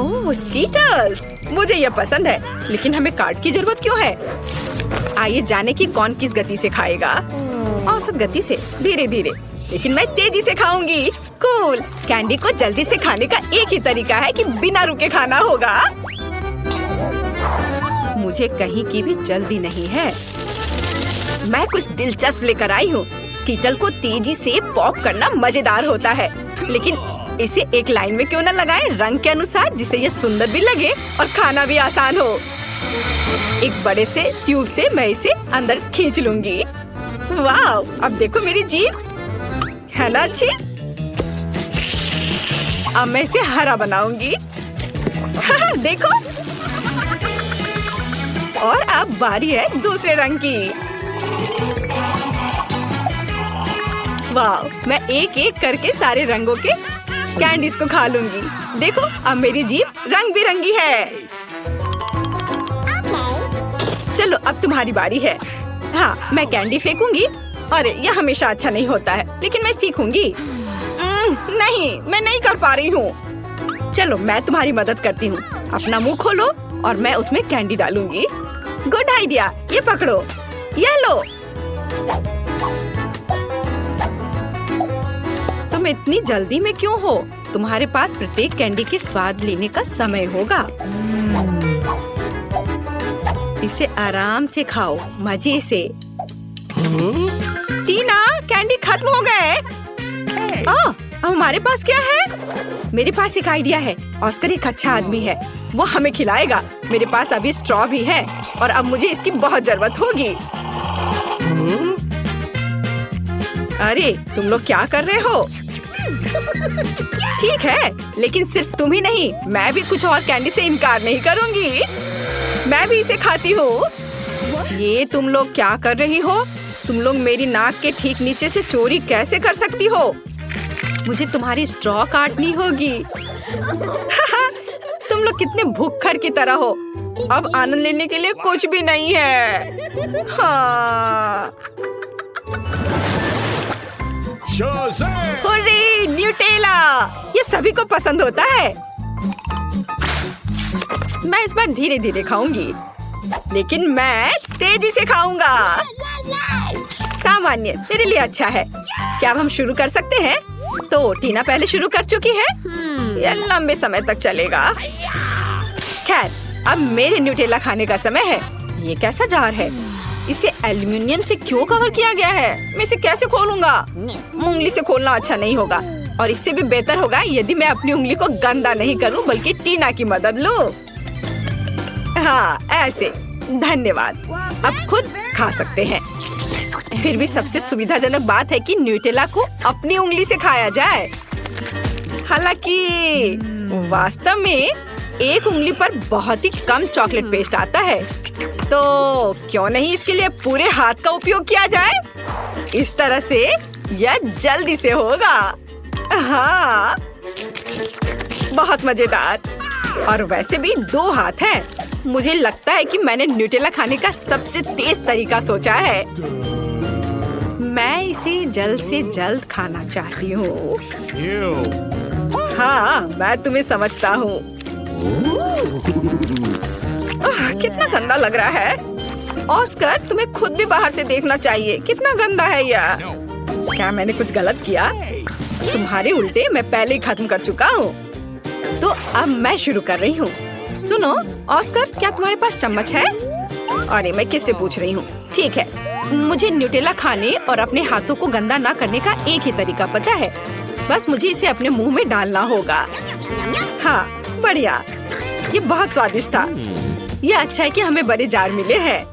ओह स्कीटर्स, मुझे ये पसंद है, लेकिन हमें कार्ड की जरूरत क्यों है? आइए जाने कि कौन किस गति से खाएगा। औसत गति से, धीरे धीरे, लेकिन मैं तेजी से खाऊंगी। कूल। कैंडी को जल्दी से खाने का एक ही तरीका है कि बिना रुके खाना होगा। मुझे कहीं की भी जल्दी नहीं है। मैं कुछ दिलचस्प लेकर आई हूँ। स्कीटल को तेजी से पॉप करना मजेदार होता है, लेकिन इसे एक लाइन में क्यों न लगाएं रंग के अनुसार, जिससे ये सुंदर भी लगे और खाना भी आसान हो। एक बड़े से ट्यूब से मैं इसे अंदर खींच लूंगी। वाह, अब देखो मेरी जीभ, है ना अच्छी? अब मैं इसे हरा बनाऊंगी। देखो। और अब बारी है दूसरे रंग की। वाह, मैं एक एक करके सारे रंगों के कैंडीज को खा लूंगी। देखो, अब मेरी जीभ रंग बिरंगी है। चलो अब तुम्हारी बारी है। हाँ, मैं कैंडी फेंकूंगी। अरे, यह हमेशा अच्छा नहीं होता है, लेकिन मैं सीखूंगी। नहीं, मैं नहीं कर पा रही हूँ। चलो मैं तुम्हारी मदद करती हूँ। अपना मुंह खोलो और मैं उसमें कैंडी डालूंगी। गुड आइडिया, ये पकड़ो, ये लो। तुम इतनी जल्दी में क्यों हो? तुम्हारे पास प्रत्येक कैंडी के स्वाद लेने का समय होगा। इसे आराम से खाओ, मजे से। टीना, कैंडी खत्म हो गए। अब हमारे पास क्या है? मेरे पास एक आइडिया है। ऑस्कर एक अच्छा आदमी है, वो हमें खिलाएगा। मेरे पास अभी स्ट्रॉ भी है और अब मुझे इसकी बहुत जरूरत होगी। अरे, तुम लोग क्या कर रहे हो? ठीक है, लेकिन सिर्फ तुम ही नहीं, मैं भी कुछ और कैंडी से इनकार नहीं करूंगी। मैं भी इसे खाती हूँ। ये तुम लोग क्या कर रही हो? तुम लोग मेरी नाक के ठीक नीचे से चोरी कैसे कर सकती हो? मुझे तुम्हारी स्ट्रॉ काटनी होगी। तुम लोग कितने भुक्खड़ की तरह हो। अब आनंद लेने के लिए कुछ भी नहीं है। हाँ। Hurray, Nutella! ये सभी को पसंद होता है। मैं इस बार धीरे धीरे खाऊंगी, लेकिन मैं तेजी से खाऊंगा। सामान्य मेरे लिए अच्छा है। क्या अब हम शुरू कर सकते हैं? तो टीना पहले शुरू कर चुकी है। यह लंबे समय तक चलेगा। खैर, अब मेरे न्यूटेला खाने का समय है। ये कैसा जार है? इसे एल्युमिनियम से क्यों कवर किया गया है? मैं इसे कैसे खोलूंगा? उंगली से खोलना अच्छा नहीं होगा, और इससे भी बेहतर होगा यदि मैं अपनी उंगली को गंदा नहीं करूं, बल्कि टीना की मदद लूं। हाँ, ऐसे। धन्यवाद। अब खुद खा सकते हैं। फिर भी सबसे सुविधाजनक बात है कि न्यूटेला को अपनी उंगली से खाया जाए। हालांकि वास्तव में एक उंगली पर बहुत ही कम चॉकलेट पेस्ट आता है, तो क्यों नहीं इसके लिए पूरे हाथ का उपयोग किया जाए? इस तरह से यह जल्दी से होगा। हाँ, बहुत मजेदार। और वैसे भी 2 हाथ हैं। मुझे लगता है कि मैंने न्यूटेला खाने का सबसे तेज तरीका सोचा है। मैं इसे जल्द से जल्द खाना चाहती हूँ। हाँ, मैं तुम्हें समझता हूँ। कितना गंदा लग रहा है। ऑस्कर, तुम्हें खुद भी बाहर से देखना चाहिए। कितना गंदा है यह। क्या मैंने कुछ गलत किया? तुम्हारे उल्टे मैं पहले ही खत्म कर चुका हूँ। तो अब मैं शुरू कर रही हूँ। सुनो ऑस्कर, क्या तुम्हारे पास चम्मच है? अरे, मैं किससे पूछ रही हूँ? ठीक है, मुझे न्यूटेला खाने और अपने हाथों को गंदा ना करने का एक ही तरीका पता है। बस मुझे इसे अपने मुंह में डालना होगा। हाँ, बढ़िया। ये बहुत स्वादिष्ट था। ये अच्छा है कि हमें बड़े जार मिले हैं।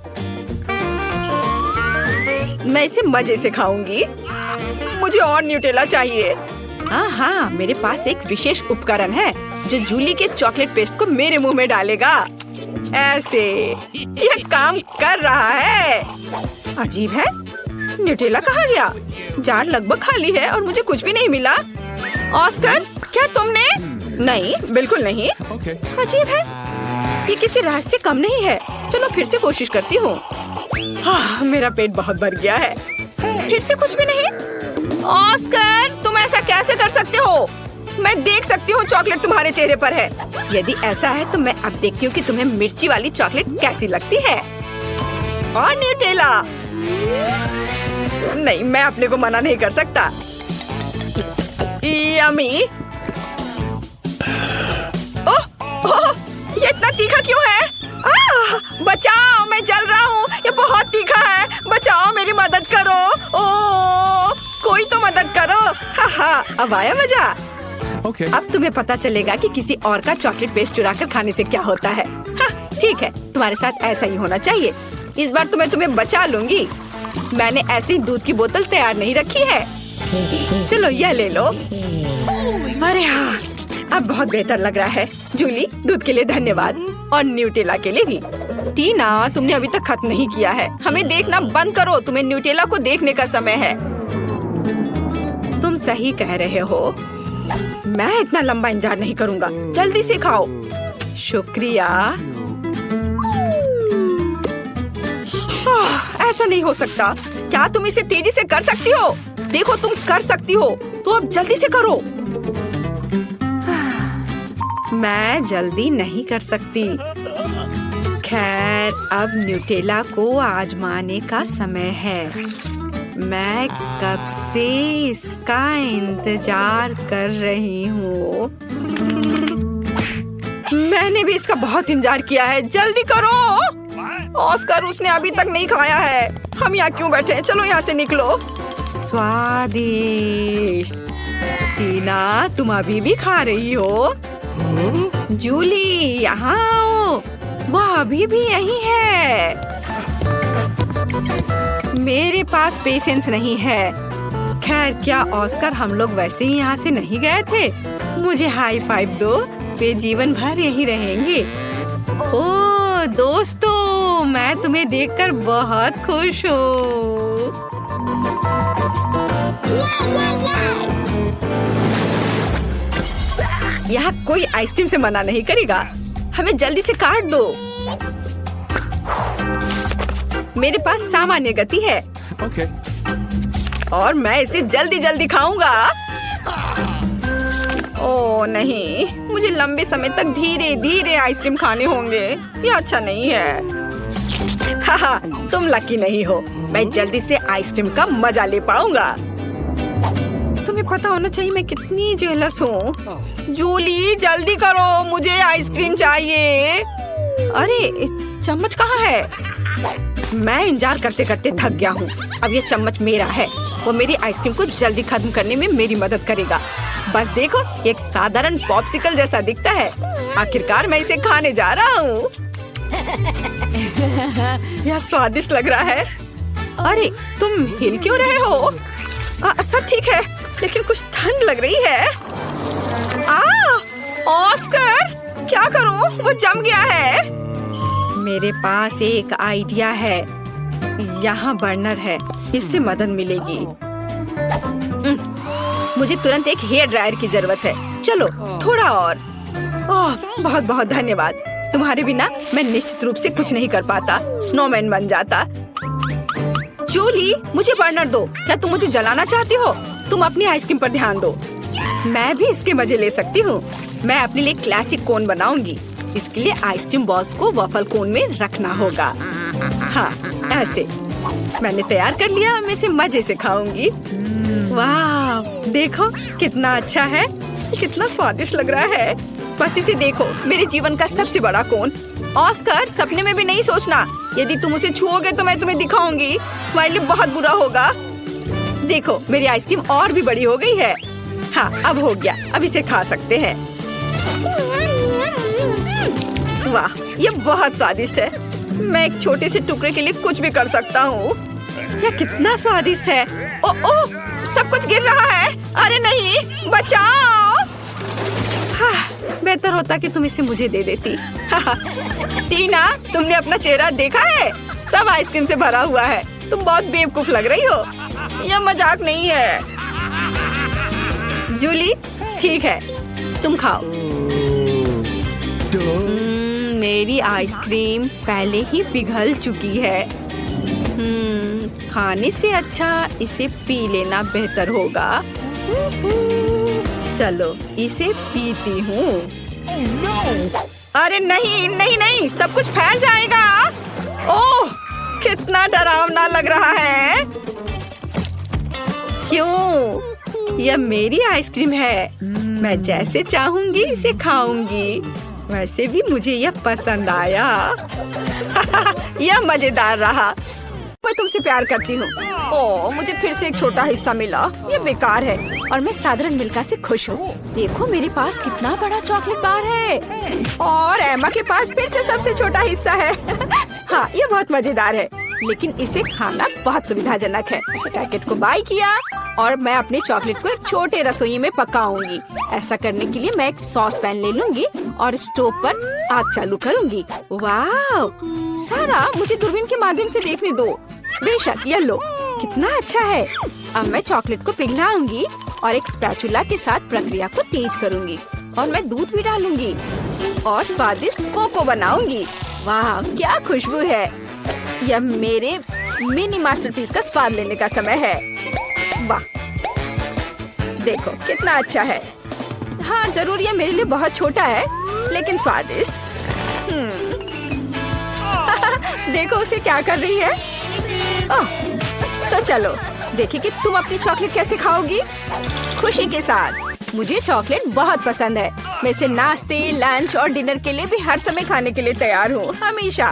मैं इसे मजे से खाऊंगी। मुझे और न्यूटेला चाहिए। हाँ, मेरे पास एक विशेष उपकरण है जो जूली के चॉकलेट पेस्ट को मेरे मुंह में डालेगा। ऐसे यह काम कर रहा है। अजीब है, न्यूटेला कहाँ गया? जार लगभग खाली है और मुझे कुछ भी नहीं मिला। ऑस्कर, क्या तुमने? नहीं, बिल्कुल नहीं। अजीब है, ये किसी रहस्य से कम नहीं है। चलो फिर से कोशिश करती हूँ। हाँ, मेरा पेट बहुत भर गया है। फिर से कुछ भी नहीं। ऑस्कर, तुम ऐसा कैसे कर सकते हो? मैं देख सकती हूँ चॉकलेट तुम्हारे चेहरे पर है। यदि ऐसा है तो मैं अब देखती हूँ कि तुम्हें मिर्ची वाली चॉकलेट कैसी लगती है। और न्यूटेला। नहीं, मैं अपने को मना नहीं कर सकता। यम्मी। ओह, ओह, ये इतना तीखा क्यों है? बचाओ, मैं जल रहा हूँ। ये बहुत तीखा है। बचाओ, मेरी मदद करो। ओह, कोई तो मदद करो। अब आया मजा। Okay. अब तुम्हें पता चलेगा कि किसी और का चॉकलेट पेस्ट चुरा कर खाने से क्या होता है। ठीक है, तुम्हारे साथ ऐसा ही होना चाहिए। इस बार तो मैं तुम्हें बचा लूंगी। मैंने ऐसी दूध की बोतल तैयार नहीं रखी है। चलो यह ले लो। अरे हाँ, अब बहुत बेहतर लग रहा है। जूली, दूध के लिए धन्यवाद और न्यूटेला के लिए भी। टीना, तुमने अभी तक खत्म नहीं किया है। हमें देखना बंद करो। तुम्हें न्यूटेला को देखने का समय है। तुम सही कह रहे हो। मैं इतना लंबा इंतजार नहीं करूंगा। जल्दी से खाओ। शुक्रिया। ऐसा नहीं हो सकता। क्या तुम इसे तेजी से कर सकती हो? देखो, तुम कर सकती हो, तो अब जल्दी से करो। मैं जल्दी नहीं कर सकती। खैर, अब न्यूटेला को आजमाने का समय है। मैं कब से इसका इंतजार कर रही हूँ। मैंने भी इसका बहुत इंतजार किया है। जल्दी करो। ऑस्कर, उसने अभी तक नहीं खाया है। हम यहाँ क्यों बैठे हैं? चलो यहाँ से निकलो। स्वादिष्ट। टीना, तुम अभी भी खा रही हो? जूली, यहाँ आओ। वह अभी भी यहीं है। मेरे पास पेशेंस नहीं है। खैर, क्या ऑस्कर, हम लोग वैसे ही यहाँ से नहीं गए थे? मुझे हाई फाइव दो। वे जीवन भर यहीं रहेंगे। ओह दोस्तों, मैं तुम्हें देखकर बहुत खुश हूँ। यहाँ कोई आइसक्रीम से मना नहीं करेगा। हमें जल्दी से काट दो। मेरे पास सामान्य गति है। Okay. और मैं इसे जल्दी जल्दी खाऊंगा। ओह नहीं, मुझे लंबे समय तक धीरे धीरे आइसक्रीम खाने होंगे। ये अच्छा नहीं है। तुम लकी नहीं हो। मैं जल्दी से आइसक्रीम का मजा ले पाऊंगा। तुम्हें पता होना चाहिए मैं कितनी जेलस हूँ। जूली, जल्दी करो, मुझे आइसक्रीम चाहिए। अरे, चम्मच कहाँ है? मैं इंतजार करते करते थक गया हूँ। अब ये चम्मच मेरा है। वो मेरी आइसक्रीम को जल्दी खत्म करने में मेरी मदद करेगा। बस देखो, एक साधारण पॉप्सिकल जैसा दिखता है। आखिरकार मैं इसे खाने जा रहा हूँ। यह स्वादिष्ट लग रहा है। अरे, तुम हिल क्यों रहे हो? सब ठीक है, लेकिन कुछ ठंड लग रही है। ऑस्कर, क्या करूँ? वो जम गया है। मेरे पास एक आइडिया है। यहाँ बर्नर है, इससे मदद मिलेगी। मुझे तुरंत एक हेयर ड्रायर की जरूरत है। चलो, थोड़ा और। ओह, बहुत बहुत धन्यवाद। तुम्हारे बिना मैं निश्चित रूप से कुछ नहीं कर पाता। स्नोमैन बन जाता। जूली, मुझे बर्नर दो। क्या तुम मुझे जलाना चाहती हो? तुम अपनी आइसक्रीम पर ध्यान दो। मैं भी इसके मजे ले सकती हूँ। मैं अपने लिए क्लासिक कोन बनाऊंगी। इसके लिए आइसक्रीम बॉल्स को वॉफल कोन में रखना होगा। हाँ, ऐसे। मैंने तैयार कर लिया। मैं इसे मजे से खाऊंगी। वाह, देखो कितना अच्छा है। कितना स्वादिष्ट लग रहा है। बस इसे देखो, मेरे जीवन का सबसे बड़ा कोन। ऑस्कर, सपने में भी नहीं सोचना। यदि तुम उसे छुओगे तो मैं तुम्हें दिखाऊंगी। तुम्हारे लिए बहुत बुरा होगा। देखो, मेरी आइसक्रीम और भी बड़ी हो गई है। हाँ, अब हो गया। अब इसे खा सकते हैं। वाह, ये बहुत स्वादिष्ट है। मैं एक छोटे से टुकड़े के लिए कुछ भी कर सकता हूँ। यह कितना स्वादिष्ट है। ओ, सब कुछ गिर रहा है। अरे नहीं, बचाओ। बेहतर होता कि तुम इसे मुझे दे देती। टीना, तुमने अपना चेहरा देखा है? सब आइसक्रीम से भरा हुआ है। तुम बहुत बेवकूफ लग रही हो। यह मजाक नहीं है। जूली, ठीक है, तुम खाओ। मेरी आइसक्रीम पहले ही पिघल चुकी है। खाने से अच्छा इसे पी लेना बेहतर होगा। चलो इसे पीती हूँ। अरे नहीं नहीं नहीं, सब कुछ फैल जाएगा। ओह, कितना डरावना लग रहा है। क्यों? यह मेरी आइसक्रीम है। मैं जैसे चाहूंगी इसे खाऊंगी। वैसे भी मुझे यह पसंद आया। यह मजेदार रहा। मैं तुमसे प्यार करती हूँ। ओह, मुझे फिर से एक छोटा हिस्सा मिला। ये बेकार है और मैं साधारण मिल्का से खुश हूँ। देखो मेरे पास कितना बड़ा चॉकलेट बार है और एमा के पास फिर से सबसे छोटा हिस्सा है। हाँ, ये बहुत मजेदार है, लेकिन इसे खाना बहुत सुविधाजनक है। पैकेट को बाय किया और मैं अपने चॉकलेट को एक छोटे रसोई में पकाऊंगी। ऐसा करने के लिए मैं एक सॉस पैन ले लूंगी और स्टोव पर आग चालू करूंगी। वाह, सारा मुझे दूरबीन के माध्यम से देखने दो। बेशक, ये लो, कितना अच्छा है। अब मैं चॉकलेट को पिघलाऊंगी और एक स्पैचुला के साथ प्रक्रिया को तेज करूंगी और मैं दूध भी डालूंगी और स्वादिष्ट कोको बनाऊंगी। वाह, क्या खुशबू है। यह मेरे मिनी मास्टरपीस का स्वाद लेने का समय है। वाह, देखो कितना अच्छा है। हाँ, जरूर यह मेरे लिए बहुत छोटा है, लेकिन स्वादिष्ट। देखो उसे क्या कर रही है। ओह, तो चलो देखिए कि तुम अपनी चॉकलेट कैसे खाओगी। खुशी के साथ। मुझे चॉकलेट बहुत पसंद है। मैं इसे नाश्ते, लंच और डिनर के लिए भी हर समय खाने के लिए तैयार हूँ, हमेशा।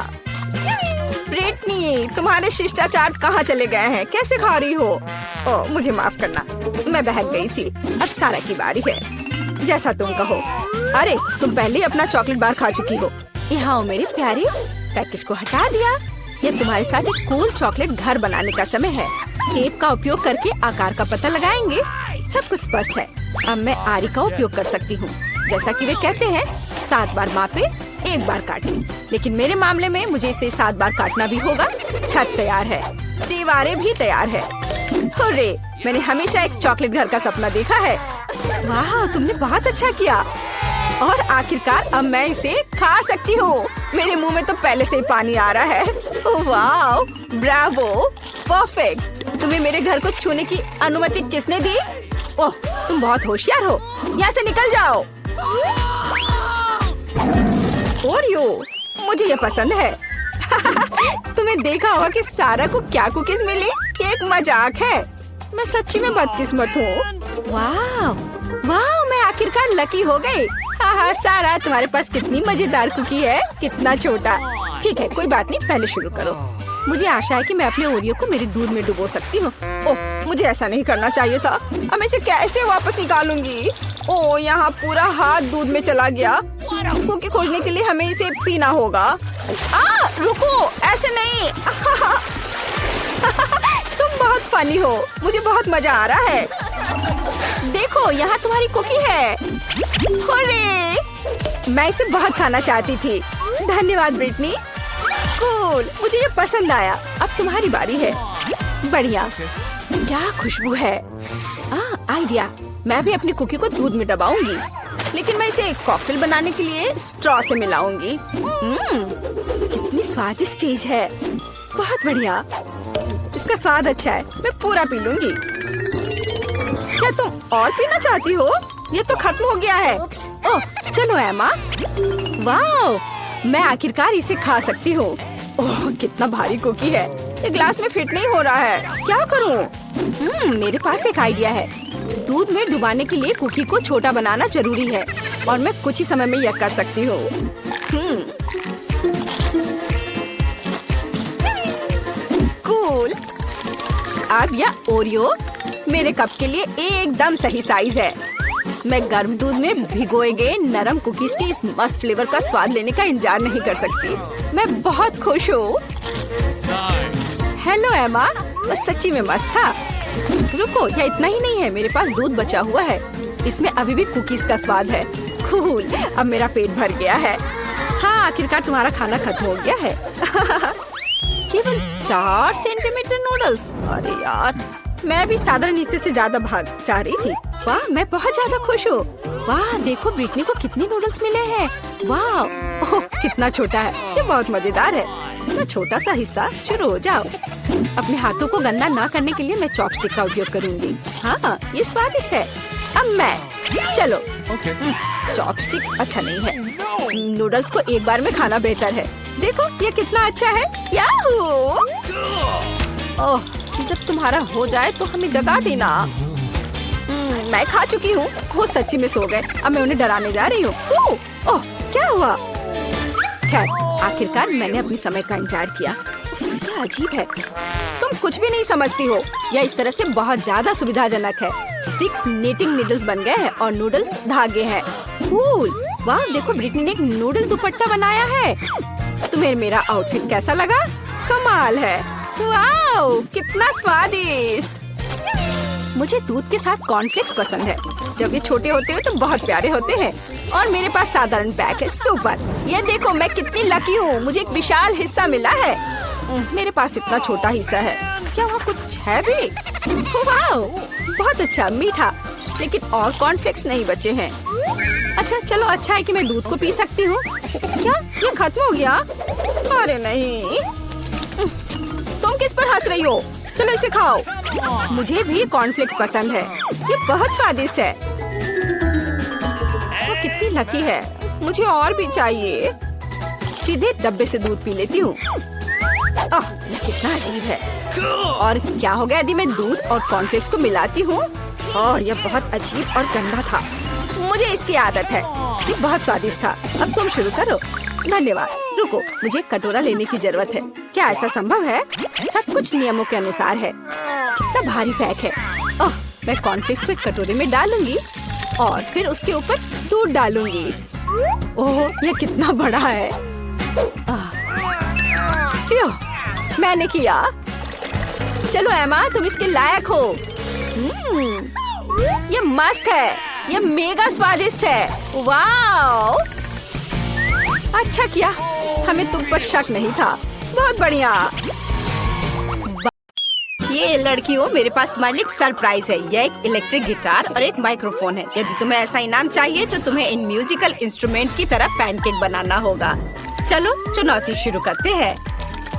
ब्रिटनी, तुम्हारे शिष्टाचार कहाँ चले गए हैं? कैसे खा रही हो? ओह, मुझे माफ करना, मैं बहक गई थी। अब सारा की बारी है। जैसा तुम कहो। अरे, तुम पहले ही अपना चॉकलेट बार खा चुकी हो। यहाँ मेरे प्यारे, पैकेज को हटा दिया। यह तुम्हारे साथ एक कूल चॉकलेट घर बनाने का समय है। टेप का उपयोग करके आकार का पता लगाएंगे। सब कुछ स्पष्ट है। अब मैं आरी का उपयोग कर सकती हूँ। जैसा कि वे कहते हैं, 7 बार मापे, 1 बार काटे। लेकिन मेरे मामले में मुझे इसे 7 बार काटना भी होगा। छत तैयार है, दीवारें भी तैयार है। हुर्रे, मैंने हमेशा एक चॉकलेट घर का सपना देखा है। वाह, तुमने बहुत अच्छा किया। और आखिरकार अब मैं इसे खा सकती हूँ। मेरे मुंह में तो पहले से ही पानी आ रहा है। वाह, ब्रावो, परफेक्ट। तुम्हें मेरे घर को छूने की अनुमति किसने दी? ओह, तुम बहुत होशियार हो। यहाँ से निकल जाओ। ओरियो, मुझे ये पसंद है। तुम्हें देखा होगा कि सारा को क्या कुकीज मिली? ये एक मजाक है। मैं सच्ची में बदकिस्मत हूँ। वाह वाह, मैं आखिरकार लकी हो गई। हाँ, सारा, तुम्हारे पास कितनी मजेदार कुकी है। कितना छोटा। ठीक है, कोई बात नहीं, पहले शुरू करो। मुझे आशा है कि मैं अपने ओरियो को मेरे दूध में डुबो सकती हूँ। ओह, मुझे ऐसा नहीं करना चाहिए था। अब मैं इसे कैसे वापस निकालूंगी? ओह, यहाँ पूरा हाथ दूध में चला गया। कुकी खोजने के लिए हमें इसे पीना होगा। रुको, ऐसे नहीं। तुम बहुत फनी हो। मुझे बहुत मजा आ रहा है। देखो, यहाँ तुम्हारी कुकी है। हुर्रे! मैं इसे बहुत खाना चाहती थी। धन्यवाद ब्रिटनी। कूल, मुझे ये पसंद आया। अब तुम्हारी बारी है। बढ़िया, क्या खुशबू है। आइडिया, मैं भी अपनी कुकी को दूध में दबाऊंगी, लेकिन मैं इसे एक कॉकटेल बनाने के लिए स्ट्रॉ से मिलाऊंगी। कितनी स्वादिष्ट चीज है। बहुत बढ़िया, इसका स्वाद अच्छा है। मैं पूरा पी लूंगी। क्या तुम और पीना चाहती हो? ये तो खत्म हो गया है। ओह, चलो एमा। वाह, मैं आखिरकार इसे खा सकती हूँ। ओह, कितना भारी कुकी है। ये ग्लास में फिट नहीं हो रहा है। क्या करूँ? मेरे पास एक आइडिया है। दूध में डुबाने के लिए कुकी को छोटा बनाना जरूरी है और मैं कुछ ही समय में यह कर सकती हूँ। कूल। अब यह ओरियो मेरे कप के लिए एकदम सही साइज है। मैं गर्म दूध में भिगोए गए नरम कुकीज के इस मस्त फ्लेवर का स्वाद लेने का इंतजार नहीं कर सकती। मैं बहुत खुश हूँ। हेलो एमा, सच्ची में मस्त था। रुको, यह इतना ही नहीं है। मेरे पास दूध बचा हुआ है। इसमें अभी भी कुकीज का स्वाद है। कूल, अब मेरा पेट भर गया है। हाँ, आखिरकार तुम्हारा खाना खत्म हो गया है। केवल 4 सेंटीमीटर नूडल्स। अरे यार, मैं भी साधारण हिस्से से ज्यादा भाग चाह रही थी। वाह, मैं बहुत ज्यादा खुश हूँ। वाह, देखो ब्रिटनी को कितने नूडल्स मिले हैं। वाह, ओह, कितना छोटा है। ये बहुत मजेदार है। इतना छोटा सा हिस्सा। शुरू हो जाओ। अपने हाथों को गंदा ना करने के लिए मैं चॉपस्टिक का उपयोग करूंगी। हाँ, ये स्वादिष्ट है। अब मैं चलो। चॉपस्टिक अच्छा नहीं है। नूडल्स को एक बार में खाना बेहतर है। देखो ये कितना अच्छा है। याहू! ओह, जब तुम्हारा हो जाए तो हमें जगा देना। मैं खा चुकी हूँ। वो सच्ची में सो गए। अब मैं उन्हें डराने जा रही हूँ। ओह, क्या हुआ? खैर, आखिरकार मैंने अपने समय का इंतजार किया। क्या अजीब है। तुम कुछ भी नहीं समझती हो। यह इस तरह से बहुत ज्यादा सुविधाजनक है। स्टिक्स नीटिंग नीडल्स बन गए हैं और नूडल्स धागे हैं। कूल! वाह, देखो ब्रिटनी ने एक नूडल दुपट्टा बनाया है। तुम्हें मेरा आउटफिट कैसा लगा? कमाल है। वाह, कितना स्वादिष्ट। मुझे दूध के साथ कॉर्नफ्लेक्स पसंद है। जब ये छोटे होते हैं तो बहुत प्यारे होते हैं। और मेरे पास साधारण पैक है। सुपर! ये देखो मैं कितनी लकी हूँ। मुझे एक विशाल हिस्सा मिला है। मेरे पास इतना छोटा हिस्सा है। क्या वहाँ कुछ है भी? वाह, बहुत अच्छा, मीठा। लेकिन और कॉर्नफ्लेक्स नहीं बचे हैं। अच्छा चलो, अच्छा है कि मैं दूध को पी सकती हूँ। क्या ये खत्म हो गया? अरे नहीं। तुम किस पर हंस रही हो? चलो इसे खाओ। मुझे भी कॉर्नफ्लेक्स पसंद है। ये बहुत स्वादिष्ट है। वो कितनी लकी है। मुझे और भी चाहिए। सीधे डब्बे से दूध पी लेती हूँ। यह कितना अजीब है। और क्या हो गया यदि मैं दूध और कॉर्नफ्लेक्स को मिलाती हूँ? यह बहुत अजीब और गंदा था। मुझे इसकी आदत है। ये बहुत स्वादिष्ट था। अब तुम शुरू करो। धन्यवाद। रुको, मुझे कटोरा लेने की जरूरत है। क्या ऐसा संभव है? सब कुछ नियमों के अनुसार है। कितना भारी पैक है। मैं कॉर्नफ्लेक्स को एक कटोरे में डालूंगी और फिर उसके ऊपर दूध डालूंगी। ओह, ये कितना बड़ा है। मैंने किया। चलो एमा, तुम इसके लायक हो। ये मस्त है। ये मेगा स्वादिष्ट है। वाओ! अच्छा किया, हमें तुम पर शक नहीं था। बहुत बढ़िया। ये लड़कियों, मेरे पास तुम्हारे लिए एक सरप्राइज है। यह एक इलेक्ट्रिक गिटार और एक माइक्रोफोन है। यदि तुम्हें ऐसा इनाम चाहिए तो तुम्हें इन म्यूजिकल इंस्ट्रूमेंट की तरह पैनकेक बनाना होगा। चलो चुनौती शुरू करते हैं।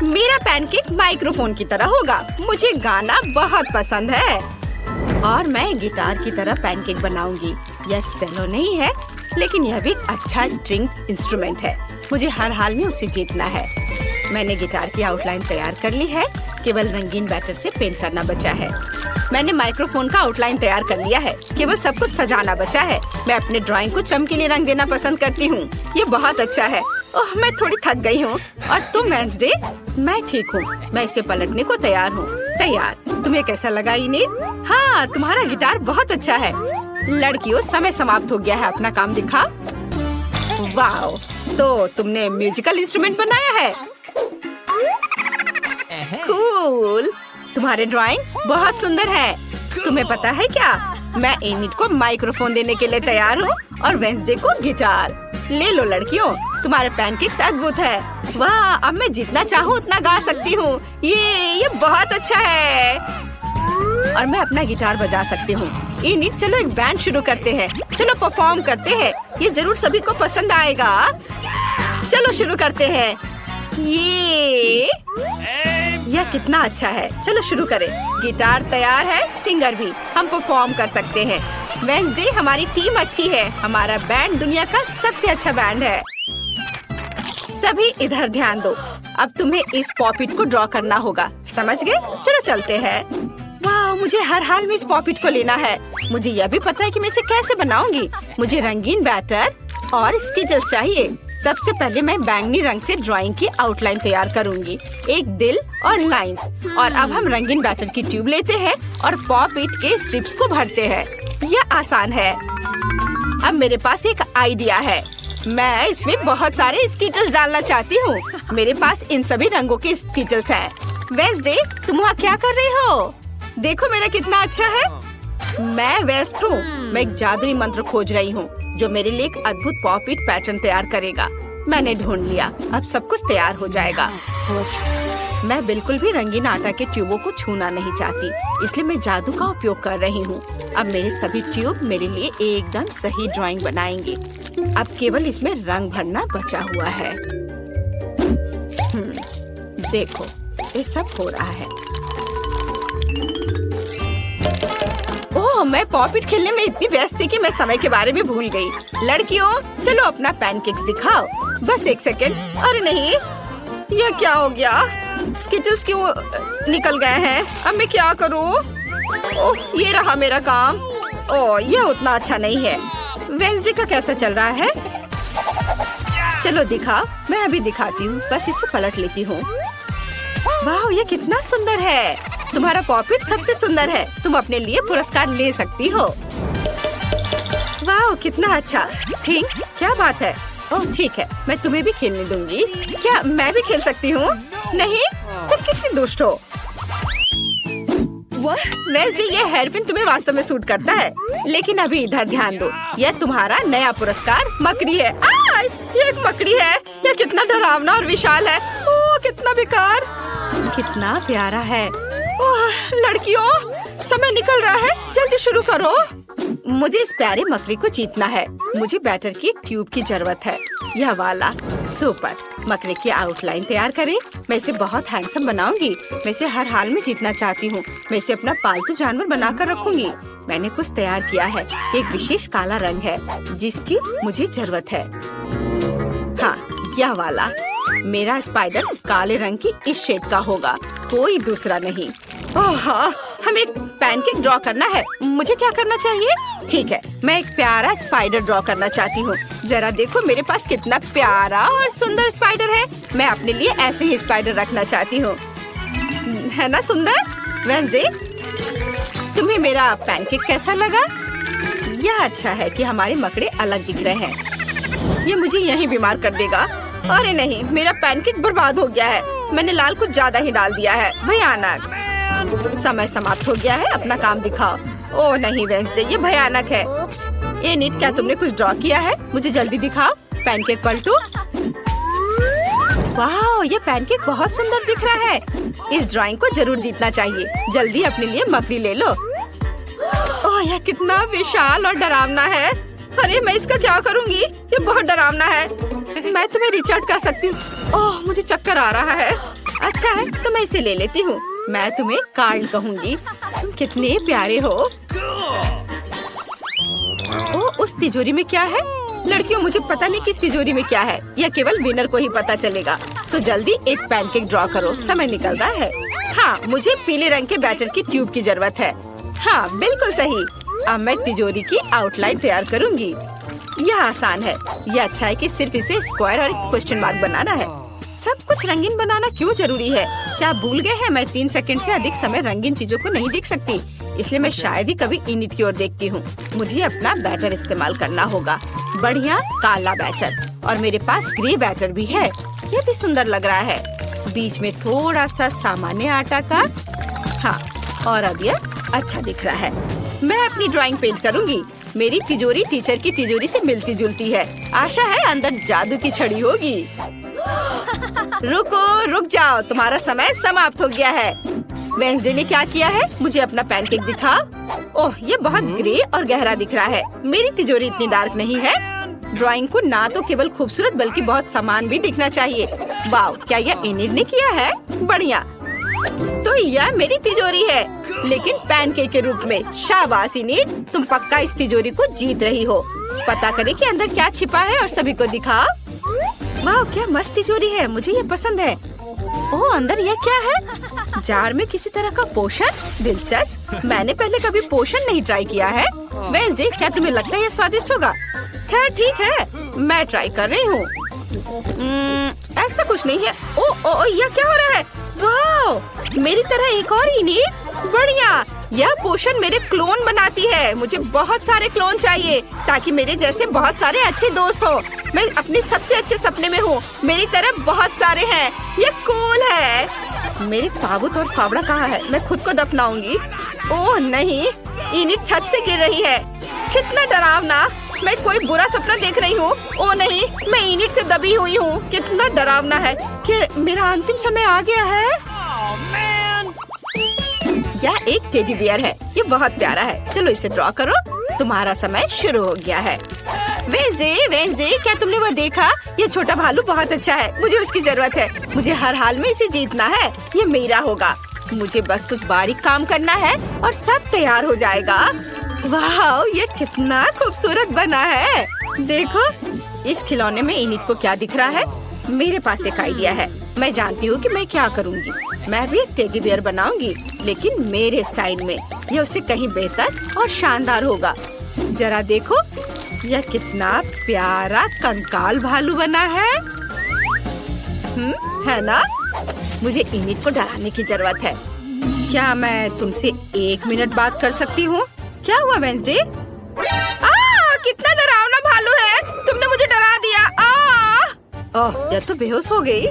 मेरा पैनकेक माइक्रोफोन की तरह होगा। मुझे गाना बहुत पसंद है और मैं गिटार की तरह पैनकेक बनाऊंगी। यह सेलो नहीं है, लेकिन यह भी अच्छा स्ट्रिंग इंस्ट्रूमेंट है। मुझे हर हाल में उसे जीतना है। मैंने गिटार की आउटलाइन तैयार कर ली है। केवल रंगीन बैटर से पेंट करना बचा है। मैंने माइक्रोफोन का आउटलाइन तैयार कर लिया है। केवल सब कुछ सजाना बचा है। मैं अपने ड्राइंग को चमकीले रंग देना पसंद करती हूँ। ये बहुत अच्छा है। ओह, मैं थोड़ी थक गई हूँ। और तुम वेंसडे? मैं ठीक हूँ। मैं इसे पलटने को तैयार हूँ। तैयार। तुम्हें कैसा लगा इनीत? हाँ, तुम्हारा गिटार बहुत अच्छा है। लड़कियों, समय समाप्त हो गया है। अपना काम दिखा। वाह, तो तुमने म्यूजिकल इंस्ट्रूमेंट बनाया है। कूल। तुम्हारे ड्राइंग बहुत सुंदर है। तुम्हें पता है क्या, मैं एनिट को माइक्रोफोन देने के लिए तैयार हूँ और वेंसडे को गिटार। ले लो लड़कियों, तुम्हारे पैनकेक्स अद्भुत है। वाह, अब मैं जितना चाहूँ उतना गा सकती हूँ। ये बहुत अच्छा है। और मैं अपना गिटार बजा सकती हूँ। एनिट, चलो एक बैंड शुरू करते हैं। चलो परफॉर्म करते हैं। ये जरूर सभी को पसंद आएगा। चलो शुरू करते हैं। यह कितना अच्छा है। चलो शुरू करें। गिटार तैयार है, सिंगर भी। हम परफॉर्म कर सकते हैं। वेंसडे, हमारी टीम अच्छी है। हमारा बैंड दुनिया का सबसे अच्छा बैंड है। सभी इधर ध्यान दो। अब तुम्हें इस पॉपिट को ड्रॉ करना होगा। समझ गए? चलो चलते हैं। वाह, मुझे हर हाल में इस पॉपिट को लेना है। मुझे यह भी पता है कि मैं इसे कैसे बनाऊंगी। मुझे रंगीन बैटर और स्केचेस चाहिए। सबसे पहले मैं बैंगनी रंग से ड्राइंग की आउटलाइन तैयार करूंगी। एक दिल और लाइंस। और अब हम रंगीन बैटर की ट्यूब लेते हैं और पॉपिट के स्ट्रिप्स को भरते हैं। यह आसान है। अब मेरे पास एक आइडिया है। मैं इसमें बहुत सारे स्कीटल्स डालना चाहती हूँ। मेरे पास इन सभी रंगों के स्कीटल्स हैं। वेंसडे, तुम वहाँ क्या कर रही हो? देखो मेरा कितना अच्छा है। मैं व्यस्त हूँ। मैं एक जादुई मंत्र खोज रही हूँ जो मेरे लिए एक अद्भुत पॉपिट पैटर्न तैयार करेगा। मैंने ढूंढ लिया। अब सब कुछ तैयार हो जाएगा। मैं बिल्कुल भी रंगीन आटा के ट्यूबों को छूना नहीं चाहती, इसलिए मैं जादू का उपयोग कर रही हूँ। अब मेरे सभी ट्यूब मेरे लिए एकदम सही ड्राइंग बनाएंगे। अब केवल इसमें रंग भरना बचा हुआ है। देखो, ये सब हो रहा है। ओह, मैं पॉपिट खेलने में इतनी व्यस्त थी कि मैं समय के बारे में भूल गई। लड़कियों, चलो अपना पैनकेक्स दिखाओ। बस एक सेकंड। अरे नहीं, ये क्या हो गया? स्किटल्स क्यों निकल गए हैं? अब मैं क्या करूं? ओह, ये रहा मेरा काम। ओह, ये उतना अच्छा नहीं है। वेंसडे का कैसा चल रहा है? चलो दिखा, मैं अभी दिखाती हूँ। बस इसे पलट लेती हूँ। वाह, ये कितना सुंदर है। तुम्हारा पॉपिट सबसे सुंदर है। तुम अपने लिए पुरस्कार ले सकती हो। वाह, कितना अच्छा। थिंक, क्या बात है? ओह ठीक है, मैं तुम्हें भी खेलने दूंगी। क्या मैं भी खेल सकती हूँ? नहीं, तुम कितनी दुष्ट हो। वेंसडे, ये हेयरपिन तुम्हें वास्तव में सूट करता है। लेकिन अभी इधर ध्यान दो। यह तुम्हारा नया पुरस्कार मकड़ी है। ये एक मकड़ी है। यह कितना डरावना और विशाल है। ओह, कितना बेकार। कितना प्यारा है। ओह, लड़कियों, समय निकल रहा है। जल्दी शुरू करो। मुझे इस प्यारे मकड़ी को जीतना है। मुझे बैटर की एक ट्यूब की जरूरत है। यह वाला। सुपर। मकड़ी की आउटलाइन तैयार करें। मैं इसे बहुत हैंडसम बनाऊंगी। मैं इसे हर हाल में जीतना चाहती हूँ। मैं इसे अपना पालतू जानवर बनाकर रखूंगी। मैंने कुछ तैयार किया है। एक विशेष काला रंग है जिसकी मुझे जरूरत है। हाँ, यह वाला। मेरा स्पाइडर काले रंग की इस शेड का होगा, कोई दूसरा नहीं। ओह हाँ, हमें एक पैनकेक ड्रॉ करना है। मुझे क्या करना चाहिए? ठीक है, मैं एक प्यारा स्पाइडर ड्रॉ करना चाहती हूँ। जरा देखो मेरे पास कितना प्यारा और सुंदर स्पाइडर है। मैं अपने लिए ऐसे ही स्पाइडर रखना चाहती हूँ। है ना सुंदर? वेंसडे, तुम्हें मेरा पैनकेक कैसा लगा? यह अच्छा है कि हमारे मकड़े अलग दिख रहे हैं। ये मुझे यहीं बीमार कर देगा। अरे नहीं, मेरा पैनकेक बर्बाद हो गया है। मैंने लाल कुछ ज्यादा ही डाल दिया है। भयानक। समय समाप्त हो गया है। अपना काम दिखाओ। ओह नहीं वेंसडे, ये भयानक है। ए नीट, क्या तुमने कुछ ड्रॉ किया है? मुझे जल्दी दिखाओ। पैनकेक पलटो। वाह, ये पैनकेक बहुत सुंदर दिख रहा है। इस ड्राइंग को जरूर जीतना चाहिए। जल्दी अपने लिए मकड़ी ले लो। ओह, यह कितना विशाल और डरावना है। अरे मैं इसका क्या करूँगी? ये बहुत डरावना है। मैं तुम्हें रिचर्ड कर सकती हूँ। ओह, मुझे चक्कर आ रहा है। अच्छा है, तो मैं इसे ले लेती हूँ। मैं तुम्हें कार्ल कहूँगी। तुम कितने प्यारे हो। ओह, उस तिजोरी में क्या है? लड़कियों, मुझे पता नहीं किस तिजोरी में क्या है। यह केवल विनर को ही पता चलेगा। तो जल्दी एक पैनकेक ड्रॉ करो, समय निकल रहा है। हाँ, मुझे पीले रंग के बैटर की ट्यूब की जरूरत है। हाँ, बिल्कुल सही। अब मैं तिजोरी की आउटलाइन तैयार करूँगी। यह आसान है। यह अच्छा है कि सिर्फ इसे स्क्वायर और एक क्वेश्चन मार्क बनाना है। सब कुछ रंगीन बनाना क्यों जरूरी है? क्या भूल गए हैं मैं 3 सेकंड से अधिक समय रंगीन चीजों को नहीं देख सकती। इसलिए मैं शायद ही कभी इनिट की ओर देखती हूँ। मुझे अपना बैटर इस्तेमाल करना होगा। बढ़िया काला बैटर, और मेरे पास ग्रे बैटर भी है। यह भी सुंदर लग रहा है। बीच में थोड़ा सा सामान्य आटा का। हाँ, और अब यह अच्छा दिख रहा है। मैं अपनी ड्राइंग पेंट करूँगी। मेरी तिजोरी टीचर की तिजोरी से मिलती जुलती है। आशा है अंदर जादू की छड़ी होगी। रुक जाओ, तुम्हारा समय समाप्त हो गया है। वेंसडे ने क्या किया है? मुझे अपना पैनकेक दिखा। ओह, ये बहुत ग्रे और गहरा दिख रहा है। मेरी तिजोरी इतनी डार्क नहीं है। ड्राइंग को ना तो केवल खूबसूरत बल्कि बहुत समान भी दिखना चाहिए। वाह, क्या यह इनिट ने किया है? बढ़िया। तो यह मेरी तिजोरी है, लेकिन पैनकेक के रूप में। शाबाश इनिट, तुम पक्का इस तिजोरी को जीत रही हो। पता करें कि अंदर क्या छिपा है और सभी को दिखाओ। वाह, क्या मस्त तिजोरी है। मुझे ये पसंद है। ओह, अंदर यह क्या है? जार में किसी तरह का पोषण। दिलचस्प। मैंने पहले कभी पोषण नहीं ट्राई किया है। वेंसडे, क्या तुम्हें लगता है ये स्वादिष्ट होगा? खैर ठीक है, मैं ट्राई कर रही हूँ। ऐसा कुछ नहीं है। ओ, यह क्या हो रहा है? वाह, मेरी तरह एक और इनिट। बढ़िया, यह पोषण मेरे क्लोन बनाती है। मुझे बहुत सारे क्लोन चाहिए ताकि मेरे जैसे बहुत सारे अच्छे दोस्त हो। मैं अपने सबसे अच्छे सपने में हूँ। मेरी तरह बहुत सारे हैं। ये कूल है। मेरी ताबूत और फावड़ा कहाँ है? मैं खुद को दफनाऊंगी। ओह नहीं, इनिट छत से गिर रही है। कितना डरावना। मैं कोई बुरा सपना देख रही हूँ। ओह नहीं, मैं इनिट से दबी हुई हूँ। कितना डरावना है। क्या मेरा अंतिम समय आ गया है? यह एक टेडी बियर है। ये बहुत प्यारा है। चलो इसे ड्रॉ करो। तुम्हारा समय शुरू हो गया है। वेंसडे, क्या तुमने वो देखा? ये छोटा भालू बहुत अच्छा है। मुझे उसकी जरूरत है। मुझे हर हाल में इसे जीतना है। ये मेरा होगा। मुझे बस कुछ बारीक काम करना है और सब तैयार हो जाएगा। वाह, ये कितना खूबसूरत बना है। देखो, इस खिलौने में इनिट को क्या दिख रहा है। मेरे पास एक आइडिया है। मैं जानती हूँ कि मैं क्या करूँगी। मैं भी एक टेडी बियर बनाऊंगी, लेकिन मेरे स्टाइल में। यह उससे कहीं बेहतर और शानदार होगा। जरा देखो, यह कितना प्यारा कंकाल भालू बना है। है ना? मुझे इनिट को डराने की जरूरत है। क्या मैं तुमसे 1 मिनट बात कर सकती हूँ? क्या हुआ वेंसडे? कितना डरावना भालू है। तुमने मुझे डरा दिया। ओह, यह तो बेहोश हो गई।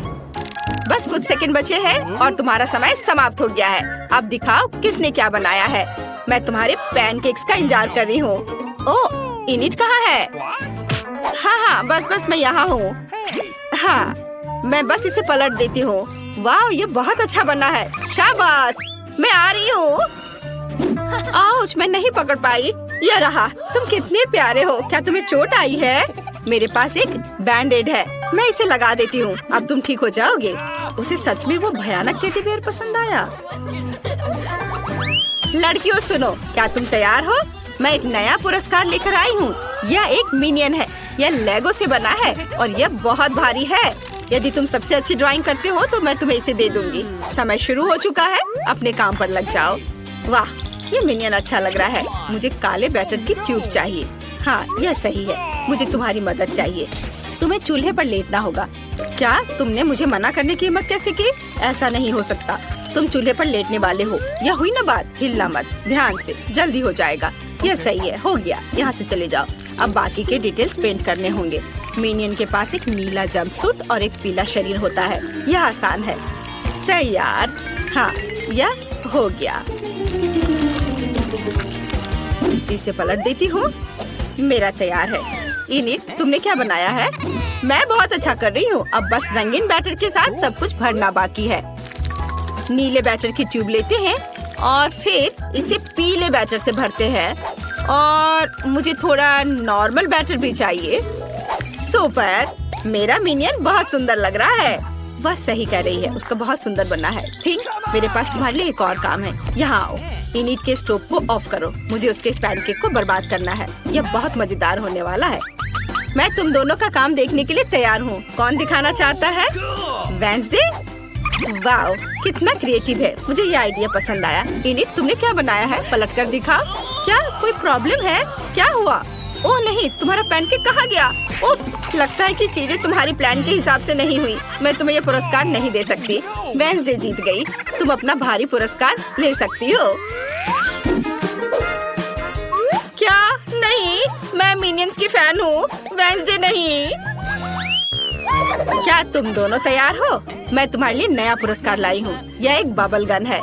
बस कुछ सेकंड बचे हैं और तुम्हारा समय समाप्त हो गया है। अब दिखाओ किसने क्या बनाया है। मैं तुम्हारे पैनकेक्स का इंतजार कर रही हूँ। ओह, इनिट कहाँ है? हाँ, बस मैं यहाँ हूँ। हाँ, मैं बस इसे पलट देती हूँ। वाह, ये बहुत अच्छा बना है। शाबाश, मैं आ रही हूँ। आउच, मैं नहीं पकड़ पाई। ये रहा। तुम कितने प्यारे हो। क्या तुम्हें चोट आई है? मेरे पास एक बैंडेड है, मैं इसे लगा देती हूँ। अब तुम ठीक हो जाओगे। उसे सच में वो भयानक टेडी बियर पसंद आया। लड़कियों सुनो, क्या तुम तैयार हो? मैं एक नया पुरस्कार लेकर आई हूँ। यह एक मिनियन है। यह लेगो से बना है और यह बहुत भारी है। यदि तुम सबसे अच्छी ड्राइंग करते हो तो मैं तुम्हें इसे दे दूंगी। समय शुरू हो चुका है, अपने काम पर लग जाओ। वाह, ये मिनियन अच्छा लग रहा है। मुझे काले बैटर की ट्यूब चाहिए। हाँ, यह सही है। मुझे तुम्हारी मदद चाहिए। तुम्हें चूल्हे पर लेटना होगा। क्या तुमने मुझे मना करने की हिम्मत कैसे की? ऐसा नहीं हो सकता। तुम चूल्हे पर लेटने वाले हो। यह हुई ना बात। हिलना मत, ध्यान से, जल्दी हो जाएगा। यह सही है, हो गया। यहाँ से चले जाओ। अब बाकी के डिटेल्स पेंट करने होंगे। मिनियन के पास एक नीला जंपसूट और एक पीला शरीर होता है। यह आसान है। तैयार। हाँ, यह हो गया। इसे पलट देती हूँ। मेरा तैयार है। इनिट, तुमने क्या बनाया है? मैं बहुत अच्छा कर रही हूँ। अब बस रंगीन बैटर के साथ सब कुछ भरना बाकी है। नीले बैटर की ट्यूब लेते हैं और फिर इसे पीले बैटर से भरते हैं। और मुझे थोड़ा नॉर्मल बैटर भी चाहिए। सुपर, मेरा मिनियन बहुत सुंदर लग रहा है। वह सही कह रही है, उसका बहुत सुंदर बना है। थिंक, मेरे पास तुम्हारे लिए एक और काम है। यहाँ आओ। इनिट के स्टोव को ऑफ करो। मुझे उसके पैनकेक को बर्बाद करना है। यह बहुत मजेदार होने वाला है। मैं तुम दोनों का काम देखने के लिए तैयार हूँ। कौन दिखाना चाहता है? वेंसडे? वाओ, कितना क्रिएटिव है। मुझे ये आइडिया पसंद आया। इनिट, तुमने क्या बनाया है? पलट कर दिखाओ। क्या कोई प्रॉब्लम है? क्या हुआ? ओह नहीं, तुम्हारा पैनकेक कहाँ गया? उफ, लगता है कि चीजें तुम्हारी प्लान के हिसाब से नहीं हुई। मैं तुम्हें ये पुरस्कार नहीं दे सकती। वेंसडे जीत गई। तुम अपना भारी पुरस्कार ले सकती हो। क्या? नहीं, मैं मिनियंस की फैन हूँ, वेंसडे नहीं। क्या तुम दोनों तैयार हो? मैं तुम्हारे लिए नया पुरस्कार लाई हूँ। यह एक बबल गन है।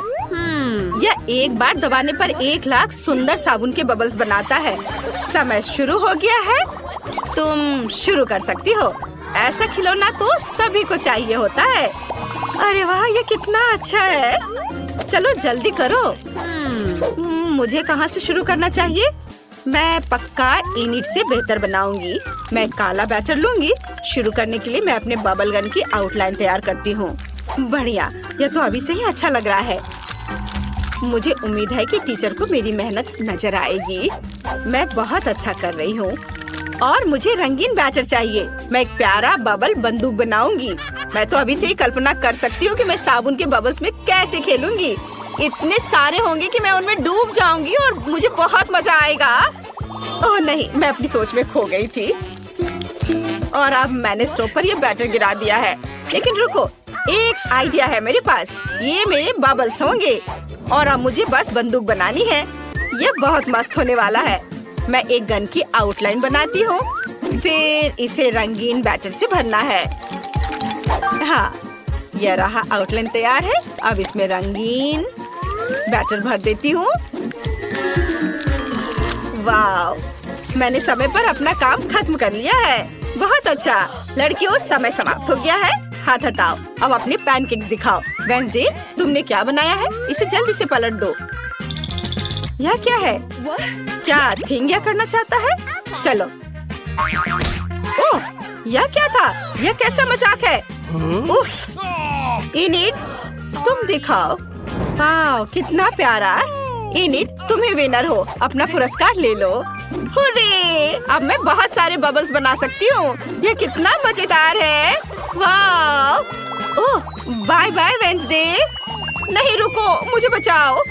यह एक बार दबाने पर 1 लाख सुंदर साबुन के बबल्स बनाता है। समय शुरू हो गया है। तुम शुरू कर सकती हो। ऐसा खिलौना तो सभी को चाहिए होता है। अरे वाह, ये कितना अच्छा है। चलो जल्दी करो। मुझे कहाँ से शुरू करना चाहिए? मैं पक्का इनिट से बेहतर बनाऊंगी। मैं काला बैटर लूंगी। शुरू करने के लिए मैं अपने बबल गन की आउटलाइन तैयार करती हूँ। बढ़िया, यह तो अभी से ही अच्छा लग रहा है। मुझे उम्मीद है कि टीचर को मेरी मेहनत नजर आएगी। मैं बहुत अच्छा कर रही हूँ। और मुझे रंगीन बैटर चाहिए। मैं एक प्यारा बबल बंदूक बनाऊंगी। मैं तो अभी से ही कल्पना कर सकती हूँ कि मैं साबुन के बबल्स में कैसे खेलूंगी। इतने सारे होंगे कि मैं उनमें डूब जाऊंगी और मुझे बहुत मजा आएगा। ओह नहीं, मैं अपनी सोच में खो गई थी। और अब मैंने स्टोव पर ये बैटर गिरा दिया है। लेकिन रुको, एक आइडिया है मेरे पास। ये मेरे बबल्स होंगे और अब मुझे बस बंदूक बनानी है। ये बहुत मस्त होने वाला है। मैं एक गन की आउटलाइन बनाती हूँ, फिर इसे रंगीन बैटर से भरना है। हाँ, यह रहा, आउटलाइन तैयार है। अब इसमें रंगीन बैटर भर देती हूँ। वाव, मैंने समय पर अपना काम खत्म कर लिया है। बहुत अच्छा। लड़कियों, समय समाप्त हो गया है। हाथ हटाओ। अब अपने पैनकेक्स दिखाओ। वेंसडे, तुमने क्या बनाया है? इसे जल्दी से पलट दो। यह क्या है? क्या थिंग करना चाहता है? चलो। ओह, यह क्या था? यह कैसा मजाक है? उफ। इनिट, तुम दिखाओ। वाह, कितना प्यारा। इनिट, तुम ही विनर हो। अपना पुरस्कार ले लो। हुर्रे! अब मैं बहुत सारे बबल्स बना सकती हूँ। ये कितना मजेदार है। वाह! ओह, बाय बाय वेंसडे। नहीं रुको, मुझे बचाओ।